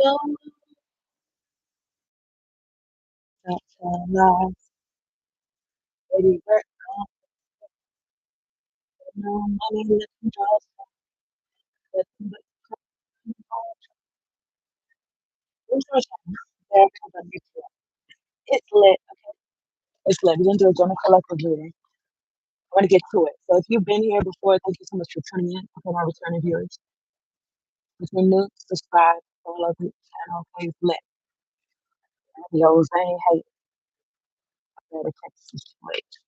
Don't tell lies, baby, work on no money, little dollars, nothing but where's our time? There comes a new tool. It's lit, okay? It's lit. We're gonna do a general collective reading. I want to get to it. So if you've been here before, thank you so much for tuning in. Okay, my returning viewers. If you're new, subscribe, follow the channel, please lit. Yo, Zane, hey, better catch the situation.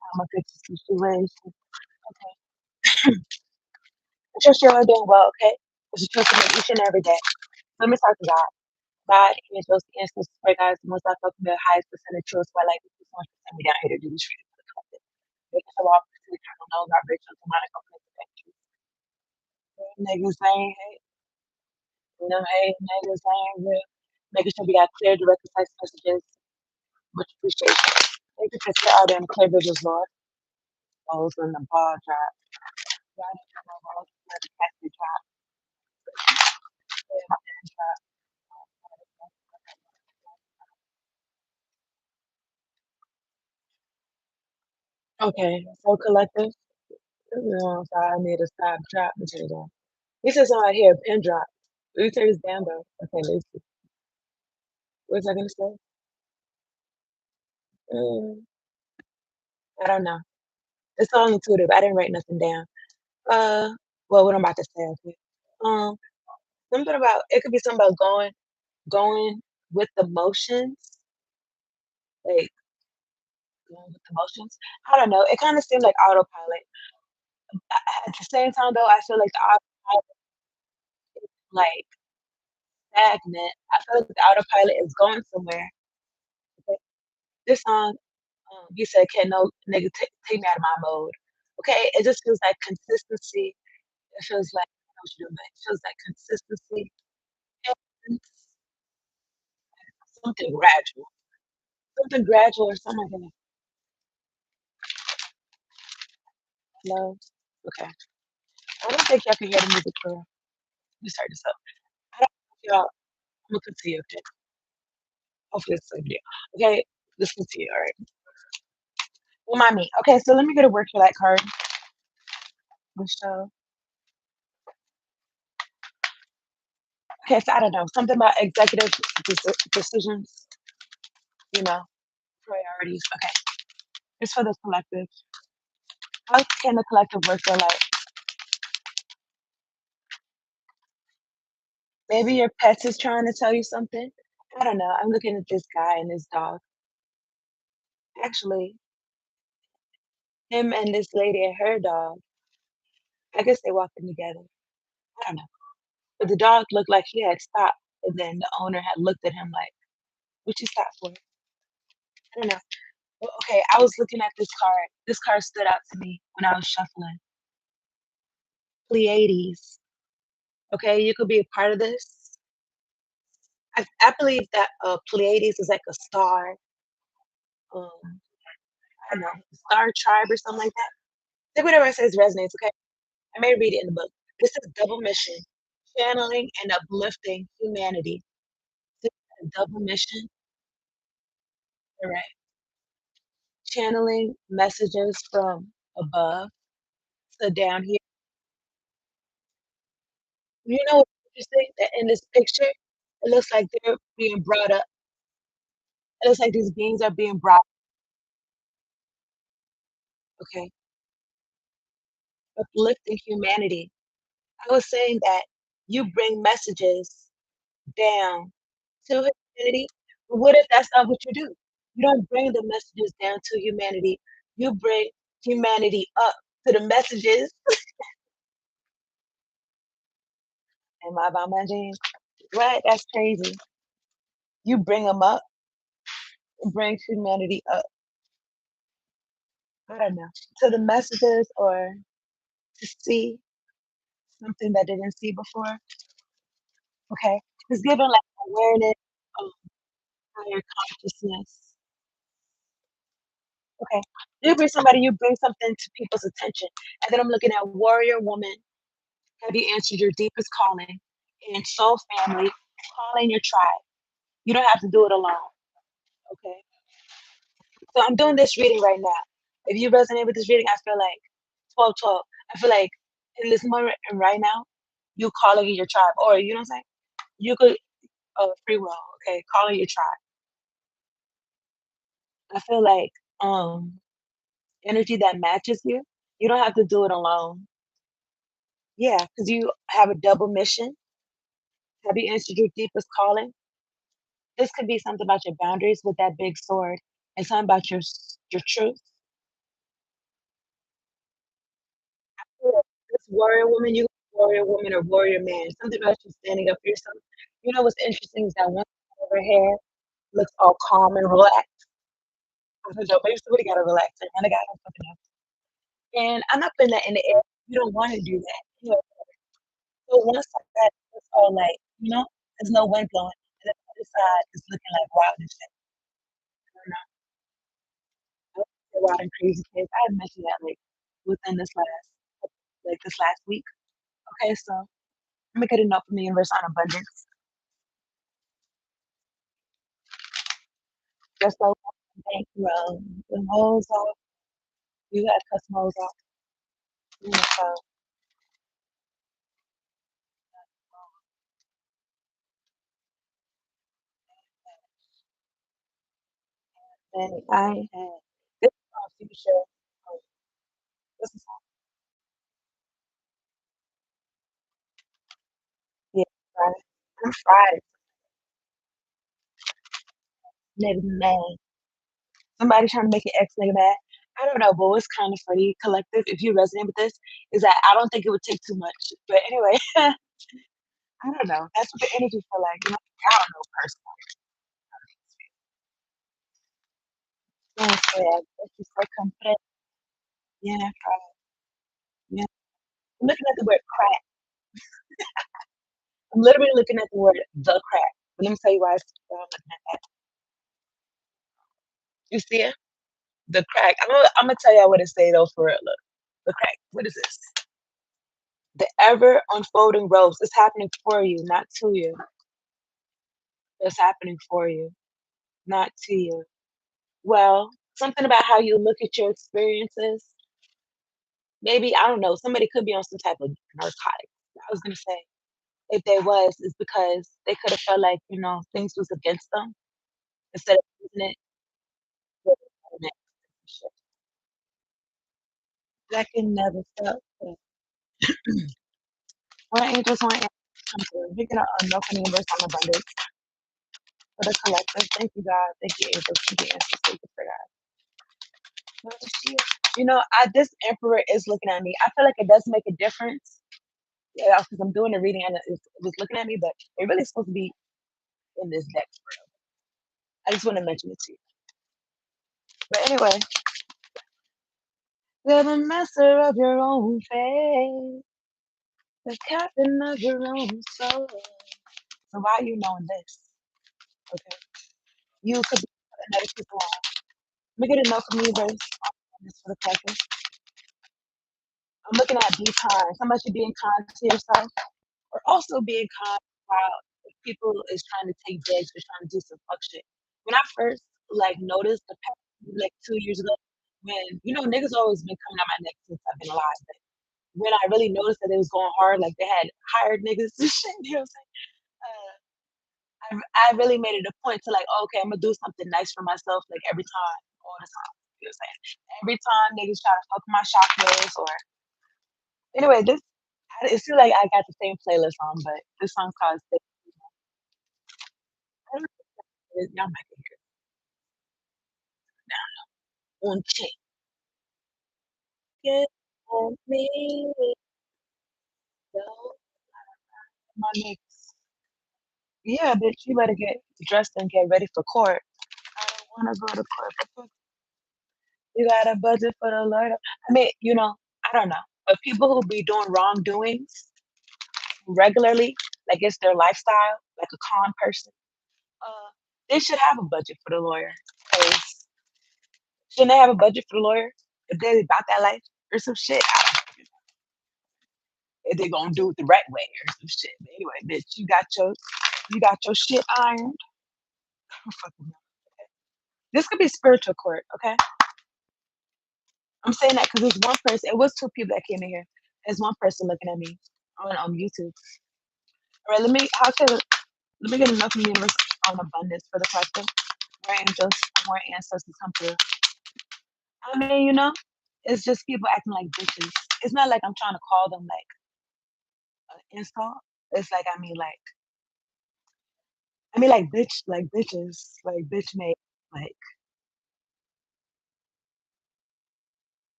I'm gonna catch the situation. Okay. I trust you're all doing well, okay? It's a trust in each and every day. Let me start with God. God, angels, ancestors, pray guys, the most I felt the highest percentage truth for like this much percent me down here to do this reading for the collective. Making sure all the eternal knows our rituals and demonic offensive. Niggas ain't hate, you know, hey, niggas ain't real. Making sure we got clear, direct, concise messages. Much appreciation. Thank you for all them clear visuals, Lord. Those in the ball drop. God, I know all the casket drop. Okay, so collective. You know, so I need to stop drop material. He says something right here, pin drop. Let me take this down though. Okay, let's see. What's I gonna say? Mm, I don't know. It's all intuitive. I didn't write nothing down. Uh, well, what I'm about to say. Okay. Um, something about it could be something about going with the motions, like going with the motions. I don't know. It kind of seemed like autopilot. At the same time, though, I feel like the autopilot is like stagnant. I feel like the autopilot is going somewhere. Okay? This song, he said, "Can no nigga take me out of my mode." Okay, it just feels like consistency. It feels like I know what you're doing, but it feels like consistency and something gradual, something gradual or something like that. No, okay. I don't think y'all can hear the music clear. Let me start this up. I don't know if y'all. I'm gonna continue. Okay, hopefully it's a video. Okay, let's continue. All right. Remind me. Okay, so let me go to work for that card. Michelle. Okay, so I don't know something about executive decisions. You know, priorities. Okay, it's for the collective. How can the collective work their life? Maybe your pet is trying to tell you something. I don't know. I'm looking at this guy and this dog. Actually, him and this lady and her dog. I guess they walking together. I don't know. But the dog looked like he had stopped, and then the owner had looked at him like, "What you stop for?" I don't know. Well, okay, I was looking at this card. This card stood out to me when I was shuffling. Pleiades. Okay, you could be a part of this. I believe that Pleiades is like a star. Um, I don't know, star tribe or something like that. Take whatever I says resonates. Okay, I may read it in the book. This is double mission, channeling and uplifting humanity. This is a double mission. All right, channeling messages from above to down here. You know what's interesting? That in this picture, it looks like they're being brought up. It looks like these beings are being brought. Okay, uplifting humanity. I was saying that you bring messages down to humanity. But what if that's not what you do? You don't bring the messages down to humanity. You bring humanity up to the messages. Am I by my jeans? Right? That's crazy. You bring them up, it brings humanity up. I don't know. To the messages or to see something that they didn't see before. Okay. It's given like awareness of higher consciousness. Okay. You bring somebody, you bring something to people's attention. And then I'm looking at warrior woman. Have you answered your deepest calling? and soul family, call in your tribe. You don't have to do it alone. Okay. So I'm doing this reading right now. If you resonate with this reading, I feel like 12, 12. I feel like in this moment and right now, you calling in your tribe. Or you know what I'm saying? You could free will, okay, calling your tribe. I feel like energy that matches you, you don't have to do it alone. Yeah, because you have a double mission. Have you answered your deepest calling? This could be something about your boundaries with that big sword and something about your truth. Yeah, this warrior woman, you warrior woman or warrior man, something about you standing up for yourself. You know what's interesting is that one side of her hair looks all calm and relaxed. I said, "Yo, maybe somebody gotta relax her, and I got fucking up." And I'm not putting that in the air. You don't want to do that. You know, so one side is all like, there's no wind blowing, and the other side is looking like wild and shit. I don't know. I like to say wild and crazy kids. I had mentioned that like within this last week. Okay, so let me get a note from the universe on abundance. Just so bankroll, the hoes off. You got custom hoes off. So and I had this future. Oh, this is yeah, Friday. I'm Friday. Nigga mad. Somebody trying to make an ex nigga mad. I don't know, but what's kind of funny, collective, if you resonate with this, is that I don't think it would take too much. But anyway, I don't know. That's what the energy feel like. I don't know personally. Yeah, so yeah, it's just like confident. Yeah, Friday. Yeah. I'm looking at the word crack. I'm literally looking at the word the crack. But let me tell you why I'm looking at that. You see it? The crack. I'm gonna tell y'all what it say though for real. Look, the crack. What is this? The ever unfolding rose is happening for you, not to you. It's happening for you, not to you. Well, something about how you look at your experiences. Maybe I don't know. Somebody could be on some type of narcotic. I was gonna say if they was, is because they could have felt like things was against them instead of using it for the betterment of shit. That can never stop. One angels, one angel. We can unlock the universe on abundance for the collective. Thank you, God. Thank you, angels. Thank you, ancestors. Thank you for God. What is she? This emperor is looking at me. I feel like it does make a difference. Yeah, because I'm doing the reading and it was looking at me, but it really supposed to be in this deck. I just want to mention it to you. But anyway, you're the master of your own fate, the captain of your own soul. So why are you knowing this? Okay, you could be another people on. Let me get enough from you, verse. This for the collective. I'm looking at be kind. Somebody should be kind to yourself, or also being kind while if people is trying to take digs or trying to do some fuck shit. When I first noticed the past like 2 years ago, when niggas always been coming on my neck since I've been alive. But when I really noticed that they was going hard, like they had hired niggas and shit, you know what I'm saying? I really made it a point to okay, I'm gonna do something nice for myself like every time, all the time. You know what I'm saying? Every time niggas try to fuck my chakras or anyway, it feels like I got the same playlist on, but this song's called I don't know, y'all might can hear it now. On check. Get on me, go my next. Yeah, bitch, you better get dressed and get ready for court. I don't wanna go to court. You got a budget for the Lord. I mean, I don't know. But people who be doing wrongdoings regularly, like it's their lifestyle, like a con person, they should have a budget for the lawyer. 'Cause shouldn't they have a budget for the lawyer if they about that life or some shit? I don't know. if they're gonna do it the right way or some shit. But anyway, bitch, you got your shit ironed. I fucking know. This could be spiritual court, okay? I'm saying that because there's one person. It was two people that came in here. There's one person looking at me on YouTube. All right, let me. Let me get enough from the universe on abundance for the collective. More angels, more ancestors come through. I mean, it's just people acting like bitches. It's not like I'm trying to call them like an insult. It's like I mean like bitch, like bitches, like bitch made, like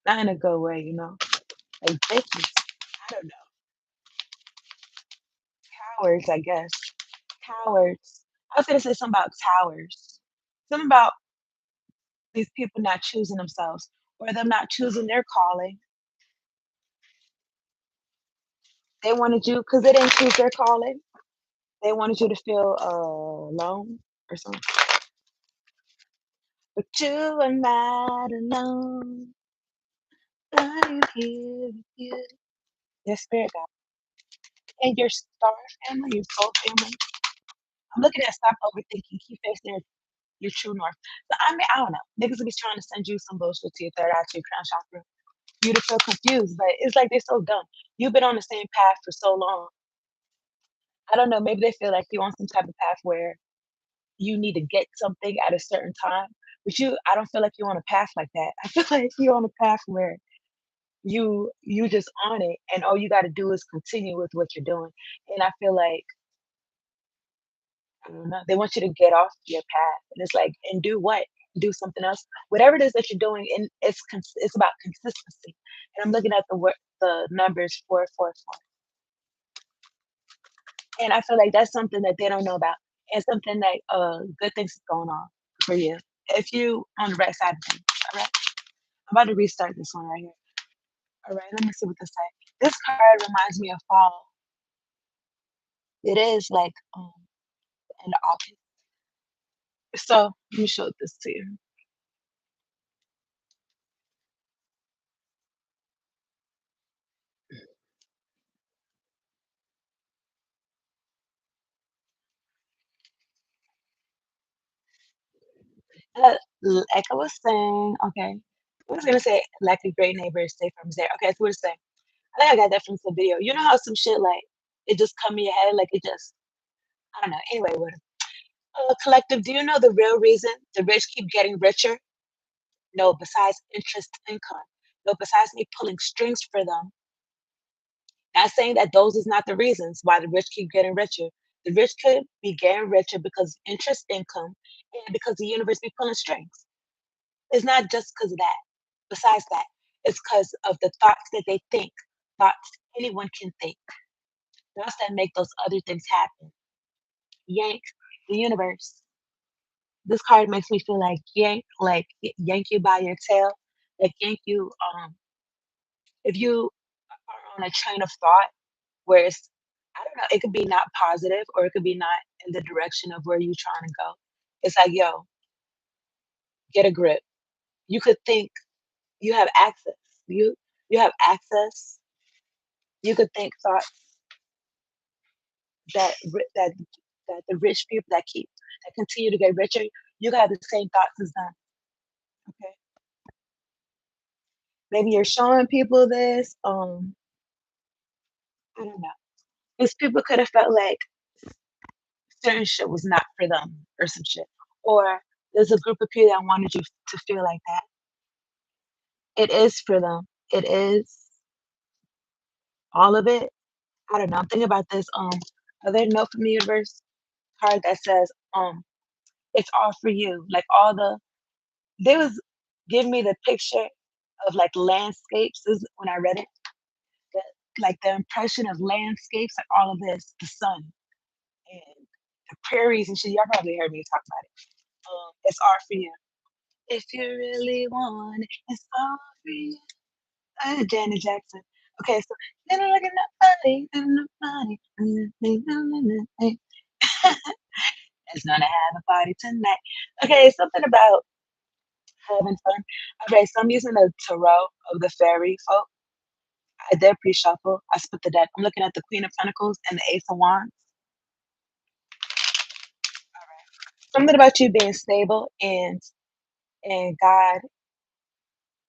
not in a good way. Like bitches. I don't know. Cowards, I guess. Cowards. I was gonna say something about towers. Something about these people not choosing themselves or them not choosing their calling. They wanted you because they didn't choose their calling. They wanted you to feel alone or something. But you are not alone. I'm here with you. Your spirit guide. And your star family, your soul family. I'm looking at stop overthinking. Keep facing your true north. So I mean, I don't know. Niggas will be trying to send you some bullshit to your third eye, to your crown chakra. You to feel confused, but it's like they're so dumb. You've been on the same path for so long. I don't know. Maybe they feel like you're on some type of path where you need to get something at a certain time. But I don't feel like you're on a path like that. I feel like you're on a path where you just on it, and all you got to do is continue with what you're doing. And I feel like I don't know, they want you to get off your path, and it's like, and do what? Do something else, whatever it is that you're doing, and it's about consistency. And I'm looking at the numbers 444, and I feel like that's something that they don't know about, and something that good things is going on for you if you on the right side of things. All right, I'm about to restart this one right here. All right, let me see what this say. This card reminds me of fall. It is like in August. So let me show this to you. Like I was saying, okay. I was gonna say, like a great neighbor, stay from there. Okay, so what it's saying. I think I got that from some video. You know how some shit like it just come in your head, like it just I don't know. Anyway, what collective, do you know the real reason the rich keep getting richer? No, besides interest income. No, besides me pulling strings for them. Not saying that those is not the reasons why the rich keep getting richer. The rich could be getting richer because of interest income and because the universe be pulling strings. It's not just because of that. Besides that, it's because of the thoughts that they think, thoughts anyone can think, thoughts that make those other things happen. Yank the universe. This card makes me feel like yank you by your tail, like yank you. If you are on a train of thought where it's, I don't know, it could be not positive or it could be not in the direction of where you're trying to go. It's like, yo, get a grip. You could think you have access. You you have access. You could think thoughts that that the rich people that continue to get richer. You got the same thoughts as them. Okay, maybe you're showing people this. I don't know. These people could have felt like certain shit was not for them or some shit, or there's a group of people that wanted you to feel like that. It is for them. It is all of it. I don't know. I'm thinking about this. Other note from the universe card that says, it's all for you. Like all they was giving me the picture of like landscapes when I read it. The, like the impression of landscapes, like all of this, the sun and the prairies and shit. Y'all probably heard me talk about it. It's all for you. If you really want it, it's all for you. Janet Jackson. Okay, so then I look at the body, it's gonna have a party tonight. Okay, something about having fun. Okay, so I'm using the tarot of the fairy folk. I did pre-shuffle. I split the deck. I'm looking at the Queen of Pentacles and the Ace of Wands. Something about you being stable and God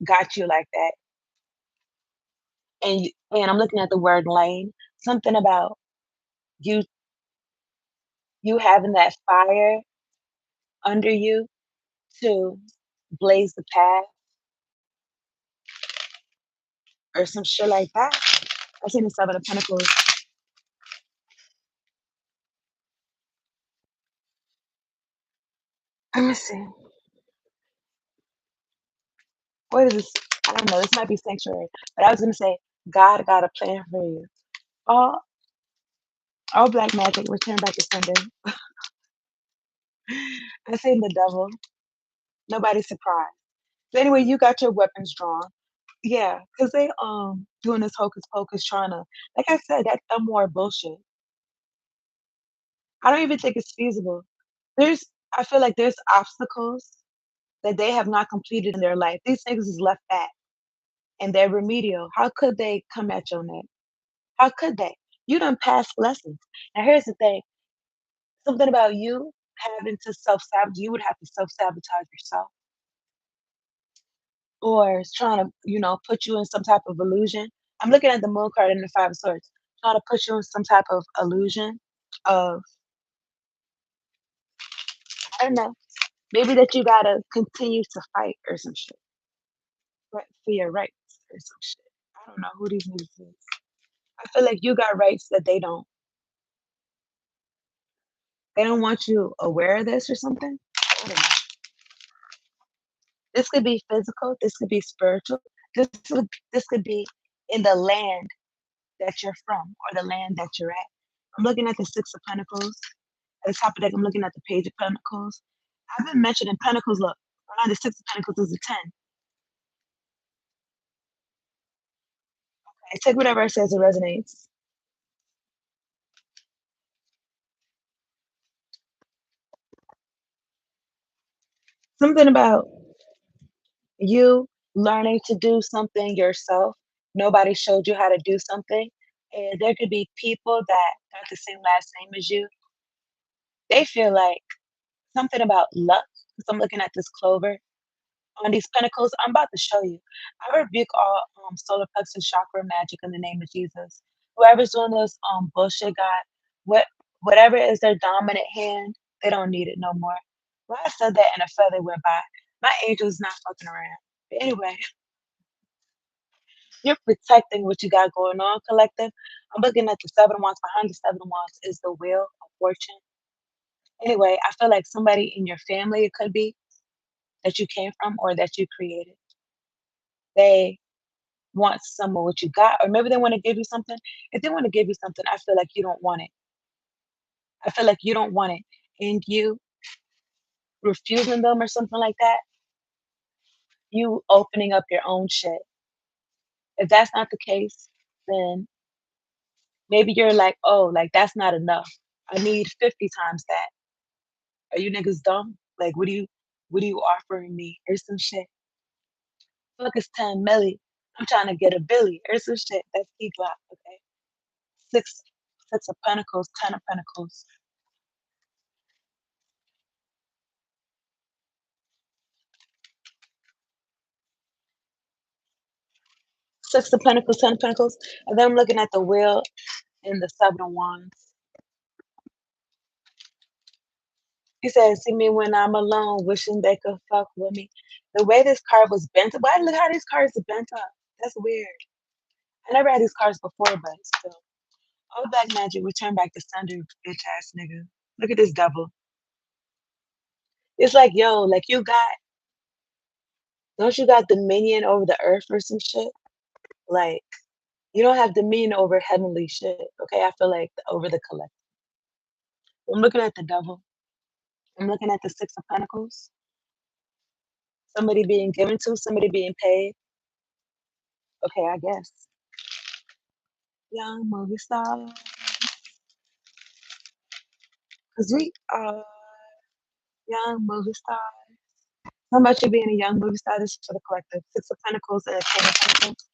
got you like that. And I'm looking at the word lane. Something about you you having that fire under you to blaze the path or some shit like that. I seen the Seven of Pentacles. Let me see. What is this? I don't know. This might be sanctuary, but I was gonna say God got a plan for you. All all black magic return back to sender. I seen the devil. Nobody's surprised. So anyway, you got your weapons drawn. Yeah, because they doing this hocus pocus trying to, like I said, that thumb war bullshit. I don't even think it's feasible. There's I feel like there's obstacles that they have not completed in their life. These niggas is left back and they're remedial. How could they come at your neck? How could they? You done passed lessons. Now here's the thing. Something about you having to self-sabotage, you would have to self-sabotage yourself. Or it's trying to, put you in some type of illusion. I'm looking at the moon card and the five of swords, trying to put you in some type of illusion of, I don't know, maybe that you gotta continue to fight or some shit, right, for your rights or some shit. I don't know who these niggas is. I feel like you got rights that they don't. They don't want you aware of this or something. I don't know. This could be physical. This could be spiritual. This could be in the land that you're from or the land that you're at. I'm looking at the Six of Pentacles. At the top of that, I'm looking at the Page of Pentacles. I've been mentioning Pentacles. Look, around the Six of Pentacles is a 10. I take whatever it says, it resonates. Something about you learning to do something yourself. Nobody showed you how to do something. And there could be people that got the same last name as you. They feel like something about luck. Because I'm looking at this clover on these pentacles. I'm about to show you. I rebuke all solar plexus chakra magic in the name of Jesus. Whoever's doing this bullshit, God, what whatever is their dominant hand, they don't need it no more. Well, I said that and a feather went by. My angel's not fucking around. But anyway, you're protecting what you got going on, collective. I'm looking at the seven of wands. Behind the seven of wands is the wheel of fortune. Anyway, I feel like somebody in your family, it could be that you came from or that you created. They want some of what you got, or maybe they want to give you something. If they want to give you something, I feel like you don't want it. I feel like you don't want it. And you refusing them or something like that, you opening up your own shit. If that's not the case, then maybe you're like, oh, like that's not enough. I need 50 times that. Are you niggas dumb? Like what are you offering me? Or some shit. Fuck is 10 milli. I'm trying to get a billy or some shit. That's deep block, okay? Six six of pentacles, 10 of pentacles. Six of pentacles, 10 of pentacles. And then I'm looking at the wheel and the seven of wands. He said, see me when I'm alone, wishing they could fuck with me. The way this card was bent up, why look how these cards are bent up? That's weird. I never had these cards before, but still. All black magic, return back to sender, bitch ass nigga. Look at this double. It's like, yo, like don't you got dominion over the earth or some shit? Like, you don't have dominion over heavenly shit, okay? I feel like over the collective. I'm looking at the devil. I'm looking at the Six of Pentacles. Somebody being given to, somebody being paid. Okay, I guess. Young movie star. Because we are young movie star. How about you being a young movie star? This is for the collective. Six of Pentacles and a King of Pentacles.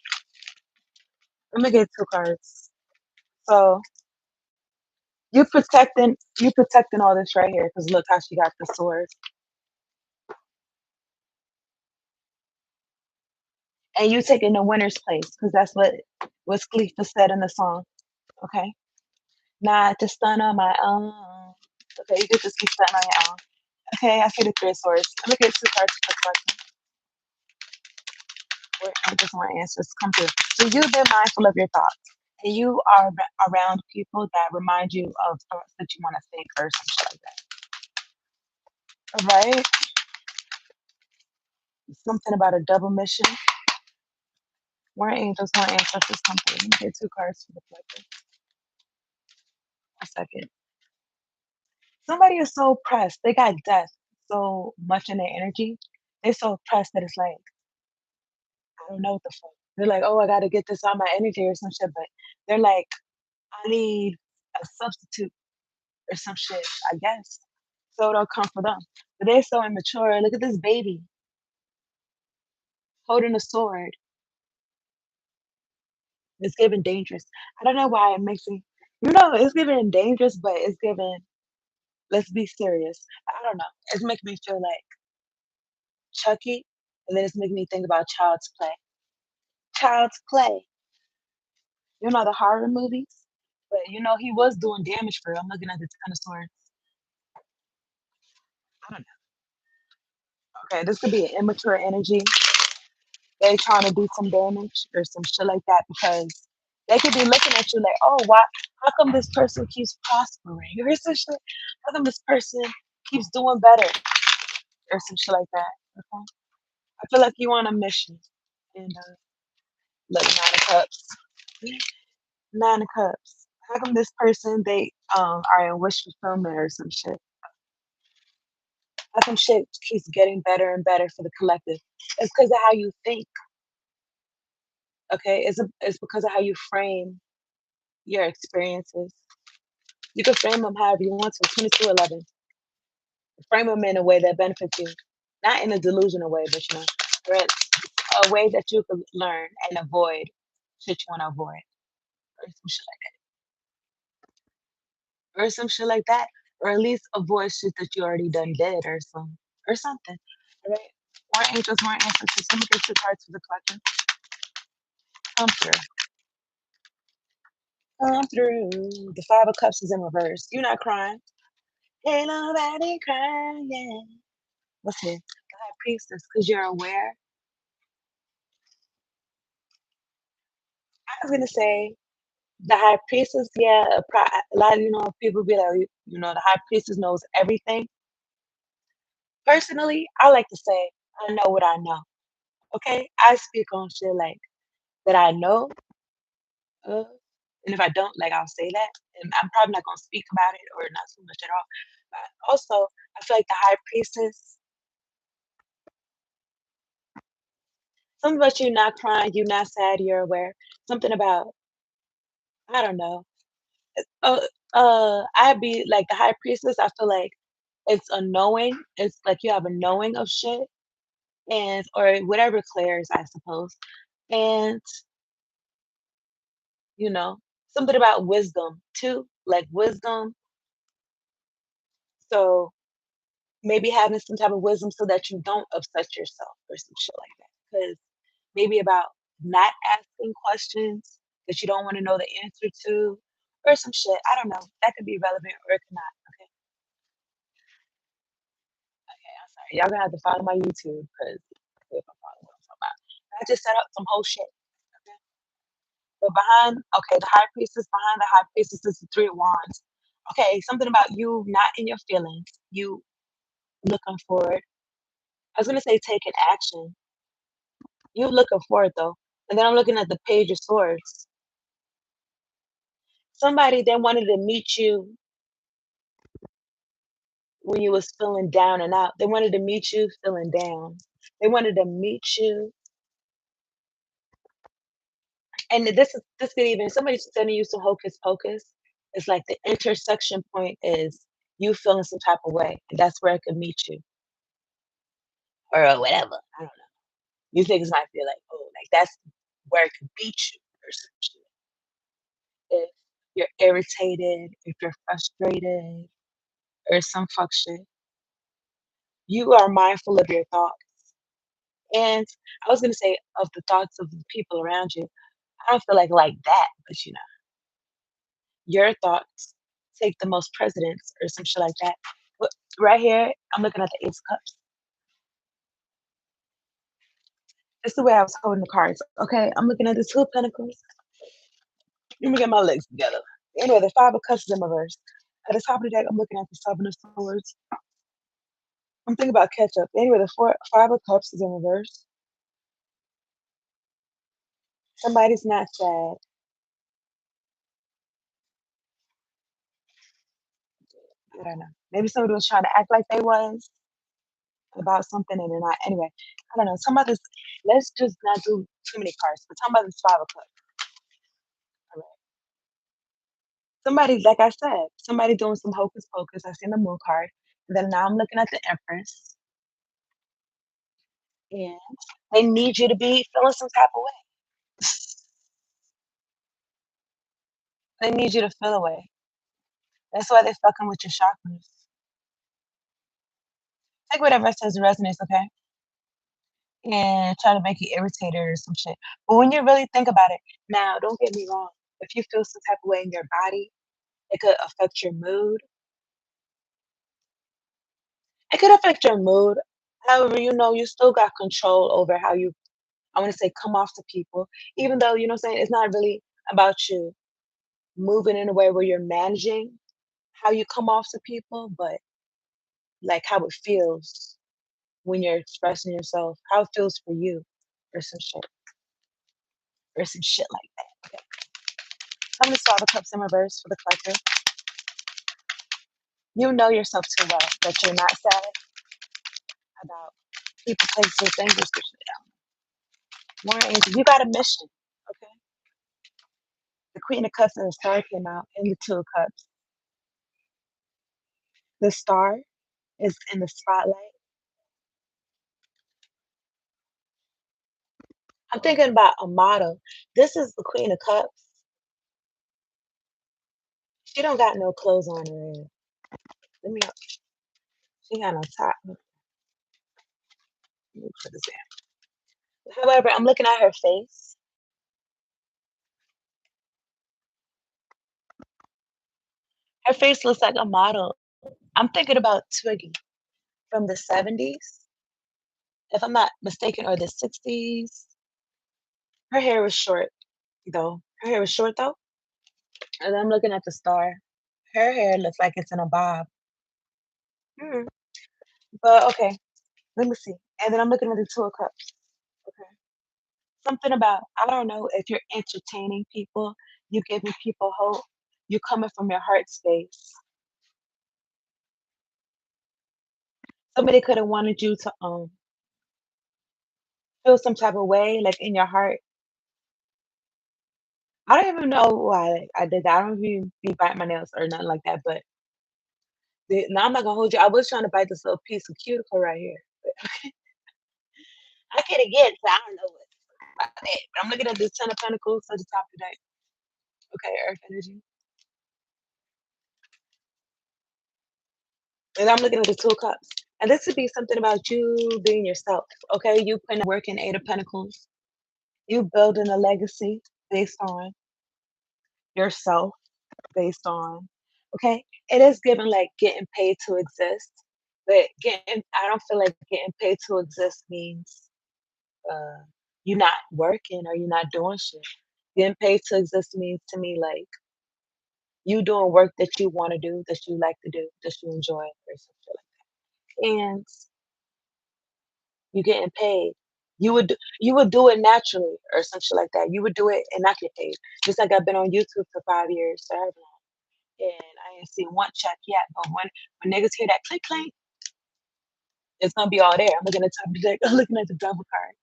Let me get 2 cards. So, you protecting all this right here, because look how she got the sword, and you taking the winner's place, because that's what Khalifa said in the song, okay? Not to stun on my own. Okay, you get to speak stun on your own. Okay, I see the 3 of swords. Let me get 2 cards for the question. Where I just want answers come through. So you've been mindful of your thoughts, and you are around people that remind you of thoughts that you want to think or some shit like that. All right? Something about a double mission. More angels, more ancestors, something. Let me get 2 cards for the collector. A second. Somebody is so pressed. They got death so much in their energy. They're so pressed that it's like, I don't know what the fuck. They're like, oh, I got to get this out my energy or some shit. But they're like, I need a substitute or some shit, I guess. So it'll come for them. But they're so immature. Look at this baby holding a sword. It's giving dangerous. I don't know why it makes me, it's giving dangerous, but it's giving, let's be serious. I don't know. It's making me feel like Chucky, and then it's making me think about Child's Play. Child's Play. You know the horror movies? But he was doing damage for real. I'm looking at the Ten of Swords. I don't know. Okay, this could be an immature energy. They trying to do some damage or some shit like that because they could be looking at you like, oh, why? How come this person keeps prospering or some shit? How come this person keeps doing better or some shit like that? Okay, I feel like you on a mission. And look, 9 of Cups, 9 of Cups. How come this person they are in wish fulfillment or some shit? How come shit keeps getting better and better for the collective? It's because of how you think. Okay, it's because of how you frame your experiences. You can frame them however you want to. 2211. Frame them in a way that benefits you, not in a delusional way, but or a way that you can learn and avoid shit you want to avoid, or some shit or some shit like that, or at least avoid shit that you already done did, or something. All right. More angels, more ancestors. Let me get 2 cards for the collection. Come through. Come through. The 5 of Cups is in reverse. You're not crying. Ain't nobody crying. Yeah. What's here? The High Priestess, because you're aware. I was gonna say the High Priestess. Yeah, a lot of people be like, the High Priestess knows everything. Personally, I like to say I know what I know. Okay, I speak on shit like that I know, uh, and if I don't, like I'll say that, and I'm probably not gonna speak about it or not too much at all. But also, I feel like the High Priestess. Something about you not crying, you not sad, you're aware. Something about I don't know. Uh, I'd be like the High Priestess. I feel like it's a knowing. It's like you have a knowing of shit, and or whatever clears, I suppose. And you know, something about wisdom too, like wisdom. So maybe having some type of wisdom so that you don't upset yourself or some shit like that. Because maybe about not asking questions that you don't want to know the answer to, or some shit. I don't know. That could be relevant or it could not. Okay. Okay. I'm sorry. Y'all gonna have to follow my YouTube because if I'm following what I'm talking about. I just set up some whole shit. Okay. But okay, the high priestess, behind the high priestess is the 3 of Wands. Okay, something about you not in your feelings, you looking forward. I was gonna say taking action. You looking forward though. And then I'm looking at the Page of Swords. Somebody then wanted to meet you when you was feeling down and out. They wanted to meet you feeling down. They wanted to meet you. And this could even somebody's sending you some hocus pocus. It's like the intersection point is you feeling some type of way. And that's where it could meet you. Or whatever. I don't know. You think it might feel like, oh, like that's where it could beat you or some shit. you're irritated, if you're frustrated, or some fuck shit, you are mindful of your thoughts. And I was gonna say of the thoughts of the people around you. I don't feel like that, but your thoughts take the most precedence or some shit like that. But right here, I'm looking at the Ace of Cups. It's the way I was holding the cards. Okay, I'm looking at the Two of Pentacles. Let me get my legs together. Anyway, the Five of Cups is in reverse. At the top of the deck, I'm looking at the Seven of Swords. I'm thinking about catch up. Anyway, the Five of Cups is in reverse. Somebody's not sad. I don't know. Maybe somebody was trying to act like they was about something and they're not. Anyway, I don't know. Some of this, let's just not do too many cards, but talking about this Five of Cups. All right. Somebody, like I said, somebody doing some hocus pocus. I seen the Moon card. And then now I'm looking at the Empress. And they need you to be feeling some type of way. They need you to feel away. That's why they're fucking with your chakras. Take whatever says resonance, okay? And try to make you irritated or some shit. But when you really think about it, now don't get me wrong. If you feel some type of way in your body, it could affect your mood. It could affect your mood. However, you still got control over how you, I want to say, come off to people. Even though, you know what I'm saying, it's not really about you moving in a way where you're managing how you come off to people, but like how it feels when you're expressing yourself, how it feels for you, or some shit like that. Okay. I'm gonna solve the cups in reverse for the collective. You know yourself too well that you're not sad about people, places, things, or some shit. More angel, you got a mission. Okay. The Queen of Cups and the Star came out, and the Two of Cups. The Star is in the spotlight. I'm thinking about a model. This is the Queen of Cups. She don't got no clothes on her head. Let me. She got no top. Let me put this in. However, I'm looking at her face. Her face looks like a model. I'm thinking about Twiggy from the 70s, if I'm not mistaken, or the 60s. Her hair was short, though. Her hair was short, though. And I'm looking at the star. Her hair looks like it's in a bob. Hmm. But okay, let me see. And then I'm looking at the Two of Cups. Okay. Something about, I don't know if you're entertaining people, you giving people hope, you coming from your heart space. Somebody could have wanted you to feel some type of way, like in your heart. I don't even know why I did that. I don't even be biting my nails or nothing like that. But now I'm not gonna hold you. I was trying to bite this little piece of cuticle right here. But I can't again, so I don't know what about that. But I'm looking at this Ten of Pentacles at the top of the deck. Okay, Earth energy. And I'm looking at the Two of Cups. And this would be something about you being yourself. Okay, you putting the work in Eight of Pentacles. You building a legacy based on yourself, based on, okay? It is given like getting paid to exist, but I don't feel like getting paid to exist means uh, you're not working or you're not doing shit. Getting paid to exist means to me like you doing work that you want to do, that you like to do, that you enjoy, or something like that. And you getting paid. You would do it naturally or some shit like that. You would do it and not get paid. Just like I've been on YouTube for 5 years, so however long, and I ain't seen one check yet. But when niggas hear that click clank, it's gonna be all there. I'm looking at the top of the deck. I'm looking at the double card.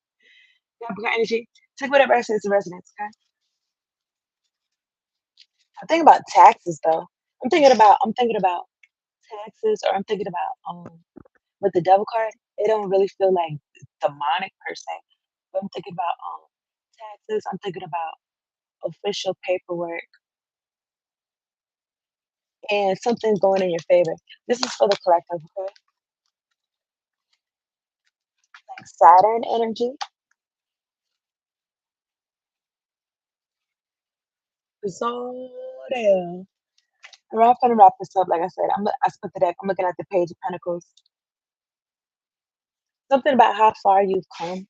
Double card energy. Take whatever I say is the resonance, okay? I'm thinking about taxes though. I'm thinking about taxes, or I'm thinking about with the devil card. It don't really feel like demonic per se. But I'm thinking about taxes. I'm thinking about official paperwork. and something's going in your favor. This is for the collective, okay? Like Saturn energy. Zodiac. I'm gonna wrap this up. Like I said, I split the deck. I'm looking at the Page of Pentacles. Something about how far you've come,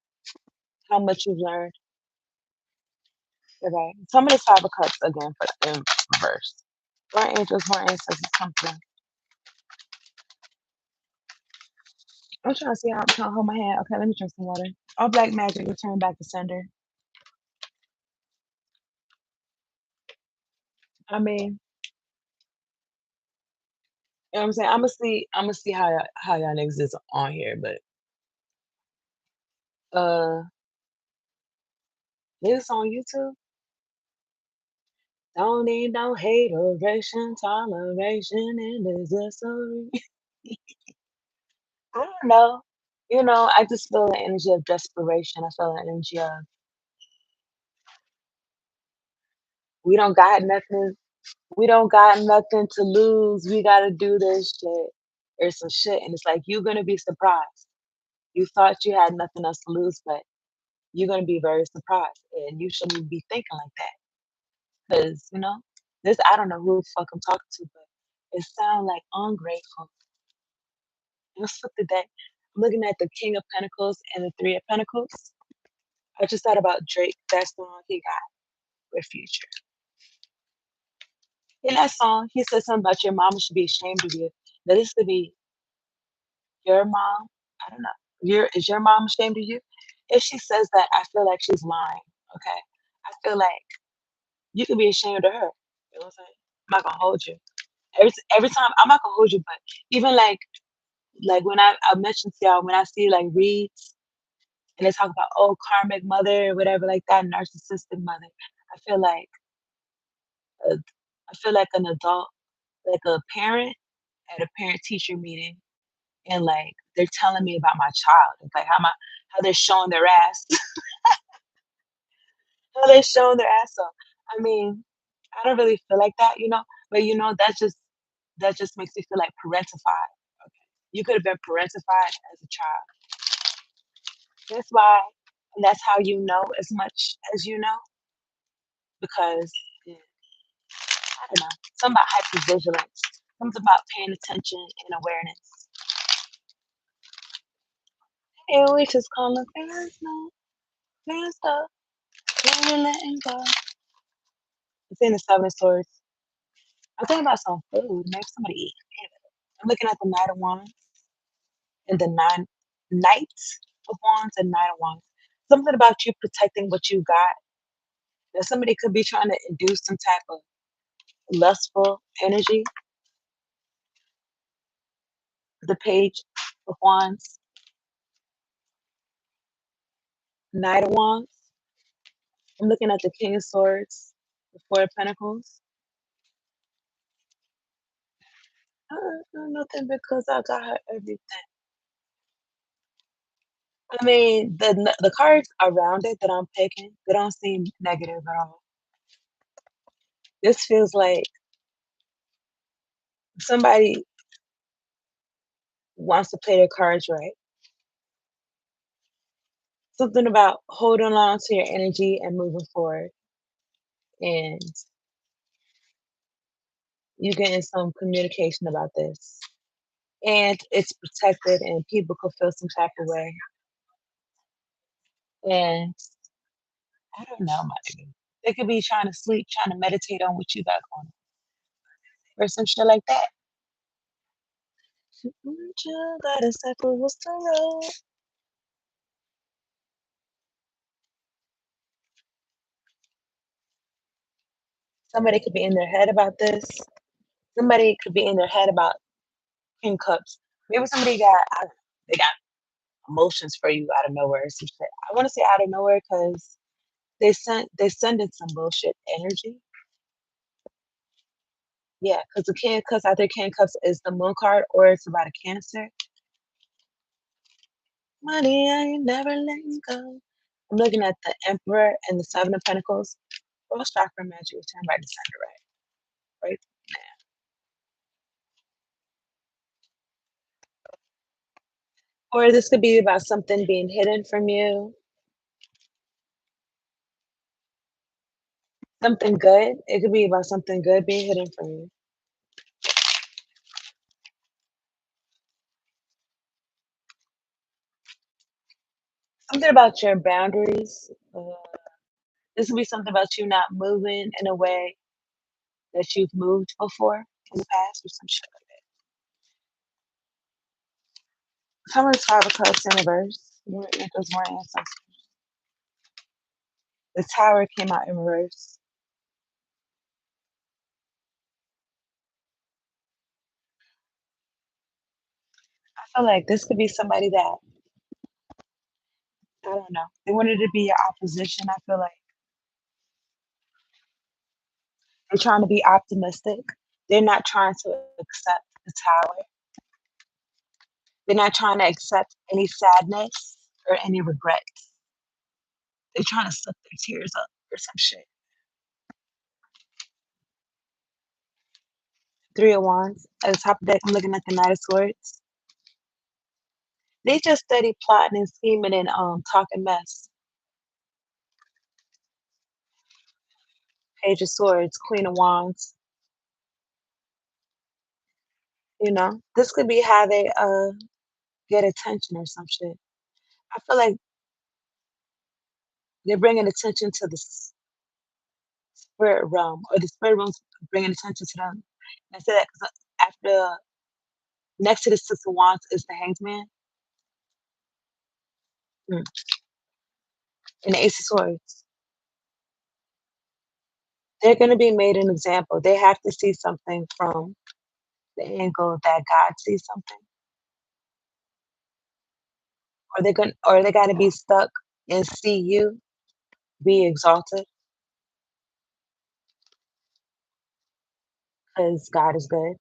how much you've learned. Okay. Tell me the Five of Cups again for in reverse. More angels, more ancestors, something. I'm trying to see how I'm trying to hold my hand. Okay, let me drink some water. All black magic, return back to sender. I mean, you know what I'm saying? I'm gonna see how y'all niggas is on here, but uh this on YouTube. Don't need no hateration, toleration, and necessary. I don't know. You know, I just feel the energy of desperation. I feel the energy of we don't got nothing. We don't got nothing to lose. We gotta do this shit or some shit, and it's like you're gonna be surprised. You thought you had nothing else to lose, but you're gonna be very surprised, and you shouldn't be thinking like that. Cause you know, this I don't know who the fuck I'm talking to, but it sounds like ungrateful. Let's flip the deck. I'm looking at the King of Pentacles and the Three of Pentacles. I just thought about Drake. That song he got with Future. In that song, he said something about your mama should be ashamed of you. Now this could be your mom. I don't know. Is your mom ashamed of you? If she says that, I feel like she's lying. Okay. I feel like you could be ashamed of her. You know what I'm saying? I'm not gonna hold you. Every time I'm not gonna hold you, but even like when I mentioned to y'all when I see like reads and they talk about oh karmic mother or whatever like that, narcissistic mother. I feel like uh, I feel like an adult, like a parent at a parent teacher meeting, and like they're telling me about my child. It's like how they're showing their ass, how they're showing their ass off. I mean, I don't really feel like that, you know. But you know, that just makes me feel like parentified. Okay, you could have been parentified as a child. That's why, and that's how you know as much as you know because yeah, I don't know. Something about hypervigilance, something about paying attention and awareness. And we just call it fast now, fast up, when you're letting go. It's in the Seven of Swords. I'm thinking about some food. Maybe somebody eat. I'm looking at the Knight of Wands and the Knight of Wands and Knight of Wands. Something about you protecting what you got. That somebody could be trying to induce some type of lustful energy. The Page of Wands, Knight of Wands. I'm looking at the King of Swords, the Four of Pentacles. I don't do nothing because I got her everything. I mean, the cards around it that I'm picking, they don't seem negative at all. This feels like somebody wants to play their cards right. Something about holding on to your energy and moving forward, and you getting some communication about this, and it's protected, and people could feel some type of way. And I don't know, my nigga. They could be trying to sleep, trying to meditate on what you got going on, or some shit like that. You gotta settle what's the road. Somebody could be in their head about this. Somebody could be in their head about King Cups. Maybe somebody they got emotions for you out of nowhere or some shit. I want to say out of nowhere because they send in some bullshit energy. Yeah, because the King of Cups out there, King of Cups is the Moon card, or it's about a Cancer. Money, I ain't never letting go. I'm looking at the Emperor and the Seven of Pentacles. Rose chakra magic return by December, right? Right. Or this could be about something being hidden from you, something good. It could be about something good being hidden from you. Something about your boundaries. This could be something about you not moving in a way that you've moved before in the past or some shit like that. Someone's 5 of Cups in reverse. More angels, more ancestors. The Tower came out in reverse. I feel like this could be somebody that, I don't know, they wanted to be your opposition. I feel like they're trying to be optimistic. They're not trying to accept the Tower. They're not trying to accept any sadness or any regret. They're trying to suck their tears up or some shit. 3 of Wands. At the top of the deck, I'm looking at the Knight of Swords. They just steady plotting and scheming and talking mess. Page of Swords, Queen of Wands. You know, this could be how they get attention or some shit. I feel like they're bringing attention to the spirit realm, or the spirit realm's bringing attention to them. And I say that because after next to the 6 of Wands is the Hanged Man, mm, and the Ace of Swords. They're going to be made an example. They have to see something from the angle that God sees something, or they got to be stuck and see you be exalted because God is good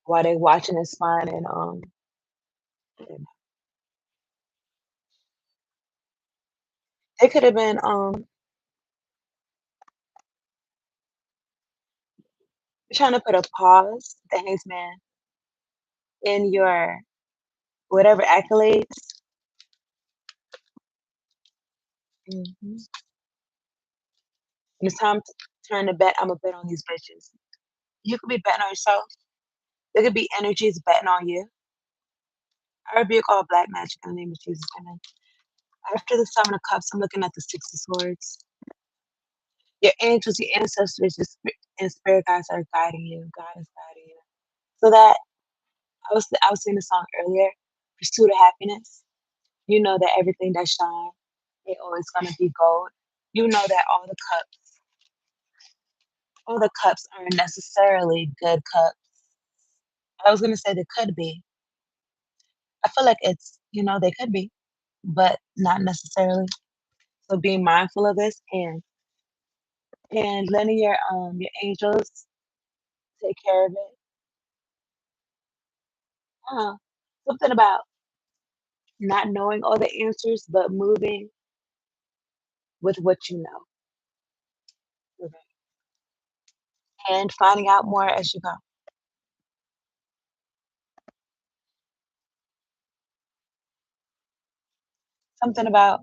while they watching and spying and I don't know. It could have been trying to put a pause, the Hanged Man, in your whatever accolades. Mhm. When it's time to turn the bet, Imma bet on these bitches. You could be betting on yourself. There could be energies betting on you. I rebuke all black magic in the name of Jesus, amen. After the 7 of Cups, I'm looking at the 6 of Swords. Your angels, your ancestors, and spirit guides are guiding you. God is guiding you. So that I was singing the song earlier, Pursuit of Happiness. You know that everything that shines ain't always gonna be gold. You know that all the cups aren't necessarily good cups. I was gonna say they could be. I feel like they could be, but not necessarily. So being mindful of this and letting your angels take care of it. Uh, Something about not knowing all the answers, but moving with what you know. Okay. And finding out more as you go. Something about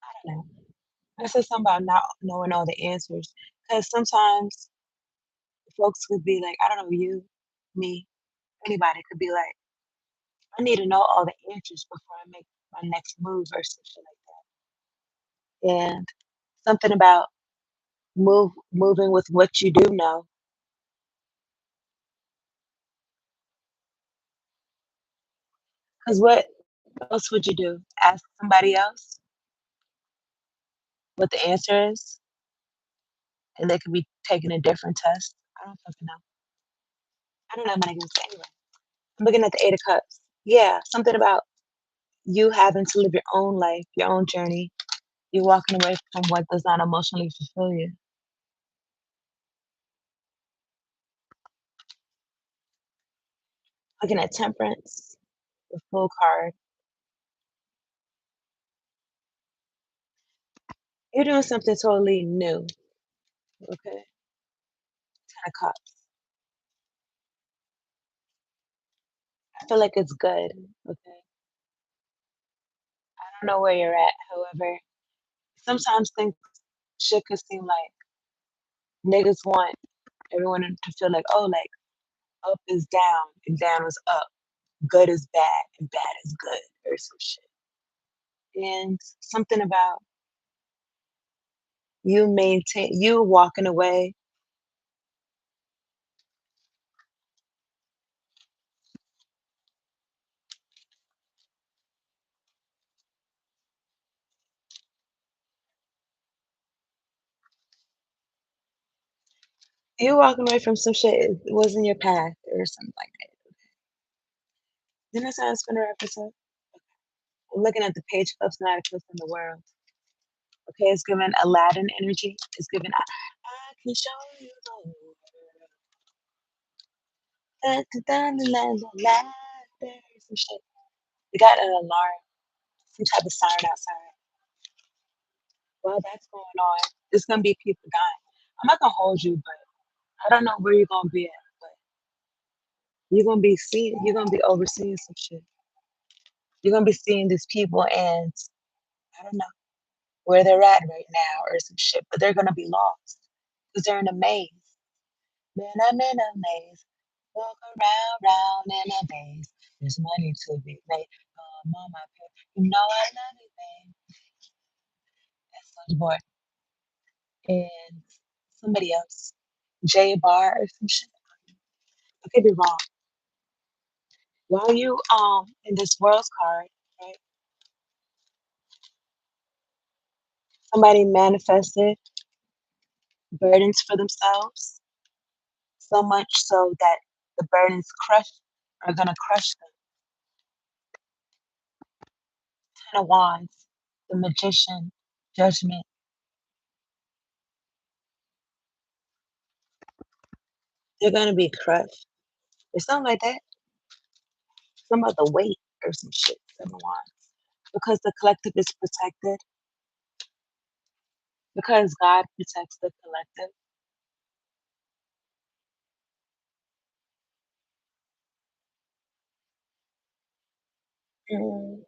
I don't know. I said something about not knowing all the answers because sometimes folks could be like, I don't know, you, me, anybody could be like, I need to know all the answers before I make my next move or some shit like that. And something about moving with what you do know. Because what else would you do? Ask somebody else what the answer is, and they could be taking a different test. I don't fucking know. I don't know my niggas. Anyway, I'm looking at the 8 of Cups. Yeah, something about you having to live your own life, your own journey. You're walking away from what does not emotionally fulfill you. Looking at Temperance. The Fool card. You're doing something totally new, okay? Ten of Cups. I feel like it's good, okay? I don't know where you're at, however, sometimes things shit could seem like niggas want everyone to feel like, oh, like up is down and down is up, good is bad and bad is good or some shit. And something about you walking away. You walking away from some shit it wasn't your path or something like that. Didn't that sound spinner episode? I'm looking at the page of not a clip in the world. Okay, it's giving Aladdin energy. It's giving I can show you the world. Da, da, da, la, la, la, there's some shit. We got an alarm, some type of siren outside. While that's going on, there's gonna be people dying. I'm not gonna hold you, but I don't know where you're gonna be at, but you're gonna be overseeing some shit. You're gonna be seeing these people and I don't know where they're at right now or some shit, but they're gonna be lost because they're in a maze. Man, I'm in a maze. Walk around, round in a maze. There's money to be made. On my pay. You know I love it, babe. That's Soulja Boy. And somebody else. J Bar or some shit. I could be wrong. While you in this world's card, right? Somebody manifested burdens for themselves, so much so that the burdens are gonna crush them. Ten of Wands, the Magician, Judgment. They're gonna be crushed. Or something like that. Some other weight or some shit. Seven of Wands. Because the collective is protected. Because God protects the collective. Mm,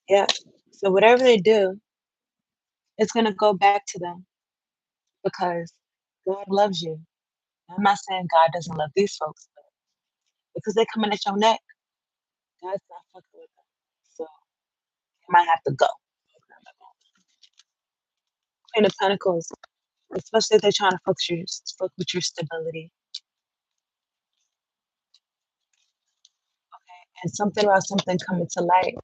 yeah. So whatever they do, it's gonna go back to them because God loves you. I'm not saying God doesn't love these folks, but because they're coming at your neck, God's not fucking with them. So you might have to go. Queen of Pentacles, especially if they're trying to fuck with your stability. And something about something coming to light.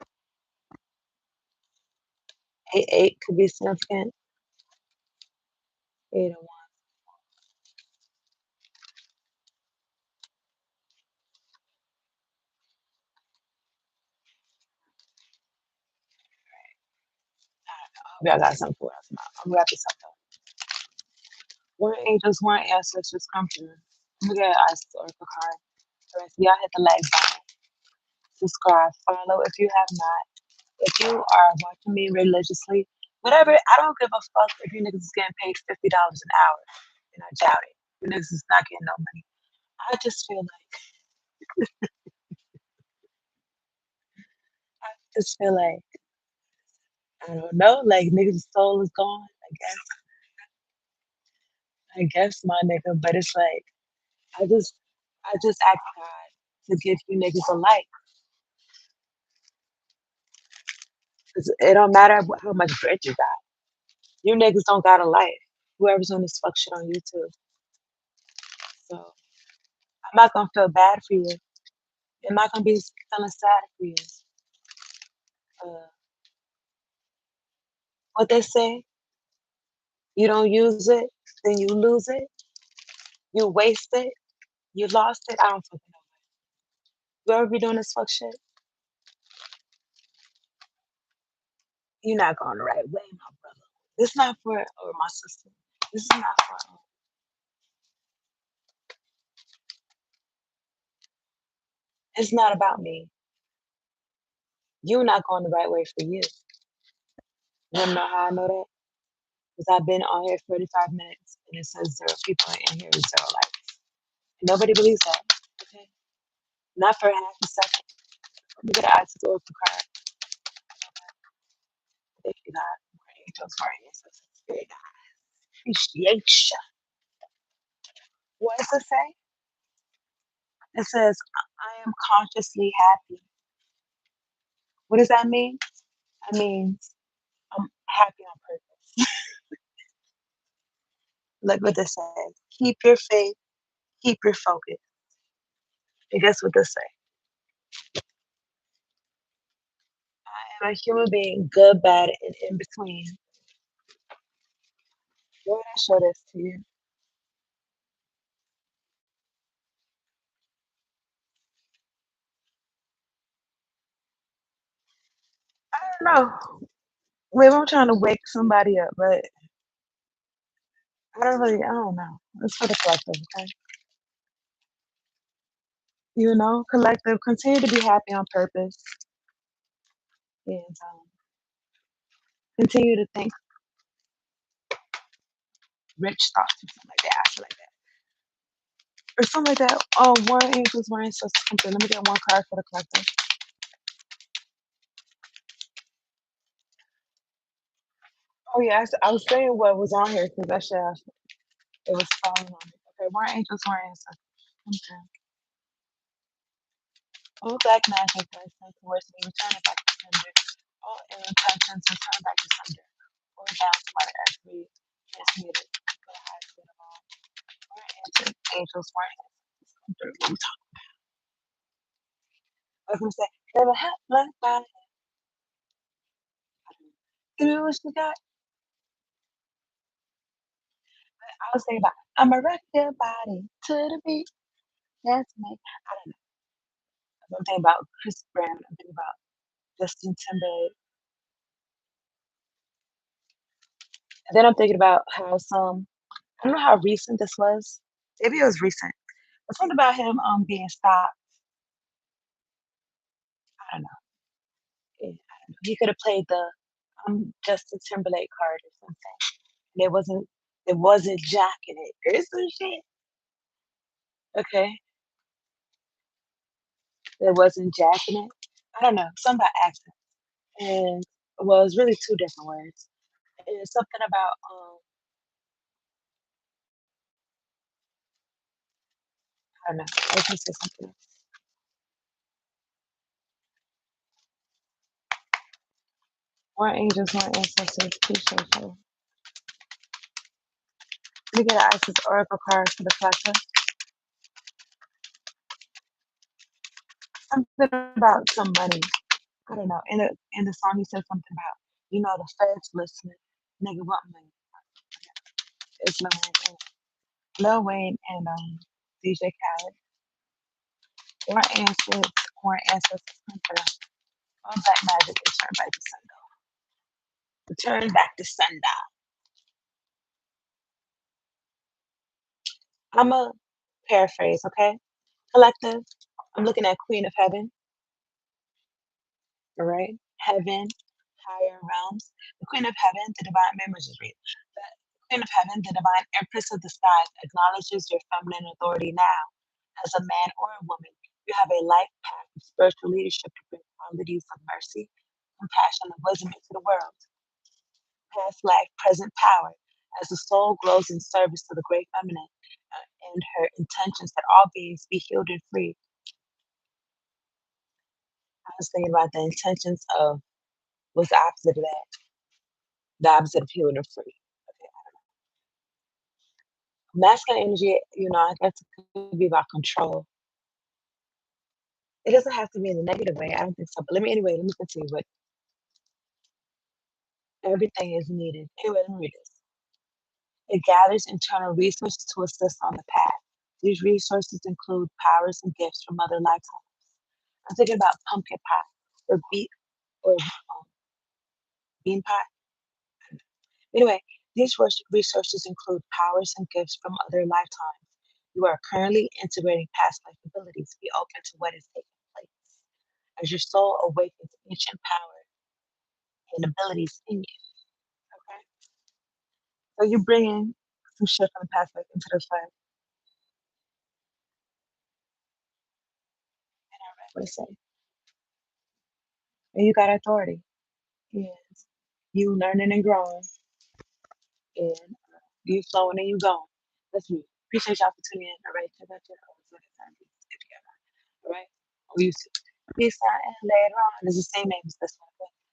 8-8 could be significant. 8 of Wands. I hope y'all got something for us. I'm gonna wrap this up though. Warring angels, warring ancestors come through. Look at our historical card. All right, so y'all hit the like button, subscribe, follow if you have not. If you are watching me religiously, whatever, I don't give a fuck if you niggas is getting paid $50 an hour. And I doubt it. You niggas is not getting no money. I just feel like just feel like I don't know, like niggas' soul is gone. I guess my nigga, but it's like I just I just ask God to give you niggas a life. 'Cause it don't matter how much bread you got. You niggas don't got a life. Whoever's on this fuck shit on YouTube. So I'm not gonna feel bad for you. I'm not gonna be feeling sad for you. Uh, what they say, you don't use it, then you lose it. You waste it. You lost it. I don't fucking know. Whoever be doing this fuck shit, you're not going the right way, my brother. This not for or my sister. This is not for. It's not about me. You're not going the right way for you. You wanna know how I know that? Because I've been on here 45 minutes and it says 0 people in here with 0 likes. Nobody believes that. Okay? Not for half a second. Let me get an eyes to open card. Thank you, God. More angels, more ancestors, spirit guide. Appreciation. What does it say? It says, I am consciously happy. What does that mean? That means I'm happy on purpose. Look what this says. Keep your faith, keep your focus. And guess what this says? I am a human being, good, bad, and in between. Where would I show this to you? I don't know. Maybe I'm trying to wake somebody up, but I don't know. It's for the collective, okay? Collective, continue to be happy on purpose and continue to think rich thoughts or something like that. I feel like that. Or something like that. Oh, one angels, one ancestors, something. Let me get one card for the collective. Oh, yeah, I was saying what was on here because that shit, it was falling on me. Okay, one angels, one ancestors. Okay. All black magic that is sent towards me, return it back to sender. All ill intentions, return back to sender. Or down to my earth, transmuted for the highest good of all. One angels, one ancestors. What we talking? I was gonna say, never had black body. Give me what you got. I was thinking about, I'ma rock your body to the beat. That's me. I don't know. I'm thinking about Chris Brown. I'm thinking about Justin Timberlake. And then I'm thinking about how I don't know how recent this was. Maybe it was recent. But something about him being stopped. I don't know. I don't know. He could have played the Justin Timberlake card or something. And it wasn't jacking it or some shit. Okay. It wasn't jacking it. I don't know. Something about accent. And well, it's really two different words. And it's something about I don't know. I can say something else. More angels, more ancestors. Appreciate you. Let me get an Isis Oracle card for the collector. Something about some money. I don't know. In the song, he said something about, the feds listening. Nigga, what money? It's Lil Wayne and DJ Khaled. Or ancestors come for them. All black magic return back to sundown. Return back to sundown. I'm a paraphrase, okay? Collective. I'm looking at Queen of Heaven, all right? Heaven, higher realms. The Queen of Heaven, the divine memories is read. The Queen of Heaven, the divine empress of the skies, acknowledges your feminine authority now. As a man or a woman, you have a life path of spiritual leadership to bring qualities of mercy, compassion, and wisdom into the world. Past life, present power. As the soul grows in service to the great feminine and her intentions that all beings be healed and free. I was thinking about the intentions of what's the opposite of that? The opposite of healed and free. Okay. Masculine energy, I guess it could be about control. It doesn't have to be in a negative way. I don't think so. But let me continue with everything is needed. Anyway, let me read this. It gathers internal resources to assist on the path. These resources include powers and gifts from other lifetimes. I'm thinking about pumpkin pie or bean pie. Anyway, these resources include powers and gifts from other lifetimes. You are currently integrating past life abilities. Be open to what is taken. because your soul awakens ancient power and abilities in you. Okay, so you're bringing some shit from the past life into the flesh. What I say, and you got authority, and you learning and growing, and you flowing and you going. That's me. Appreciate y'all for tuning in. All right, check out your time to get together. All right, we used to. Peace out, and later on, it's the same name as this one.